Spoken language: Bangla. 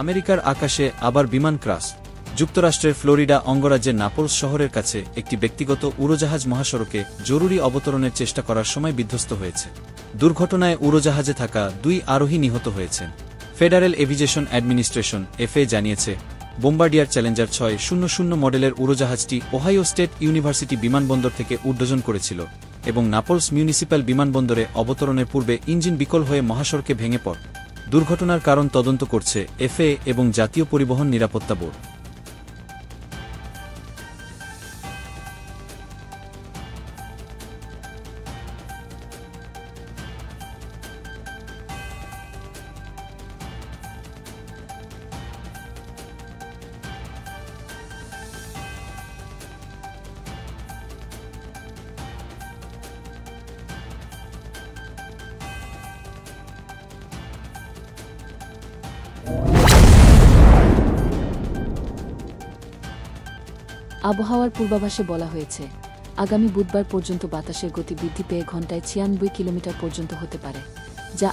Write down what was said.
আমেরিকার আকাশে আবার বিমান ক্রাশ। যুক্তরাষ্ট্রের ফ্লোরিডা অঙ্গরাজ্যের নাপলস শহরের কাছে একটি ব্যক্তিগত উড়োজাহাজ মহাসড়কে জরুরি অবতরণের চেষ্টা করার সময় বিধ্বস্ত হয়েছে। দুর্ঘটনায় উড়োজাহাজে থাকা 2 আরোহী নিহত হয়েছেন। ফেডারেল এভিয়েশন অ্যাডমিনিস্ট্রেশন এফএ জানিয়েছে, বোম্বার্ডিয়ার চ্যালেঞ্জার 600 মডেলের উড়োজাহাজটি ওহাইও স্টেট ইউনিভার্সিটি বিমানবন্দর থেকে উড্ডয়ন করেছিল এবং নাপলস মিউনিসিপ্যাল বিমানবন্দরে অবতরণের পূর্বে ইঞ্জিন বিকল হয়ে মহাসড়কে ভেঙে পড়ে। দুর্ঘটনার কারণ তদন্ত করছে এফএ এবং জাতীয় পরিবহন নিরাপত্তা বোর্ড। আবহাওয়ার পূর্বাভাসে বলা হয়েছে, আগামী বুধবার পর্যন্ত বাতাসের গতি বৃদ্ধি পেয়ে ঘণ্টায় 96 কিলোমিটার পর্যন্ত হতে পারে, যা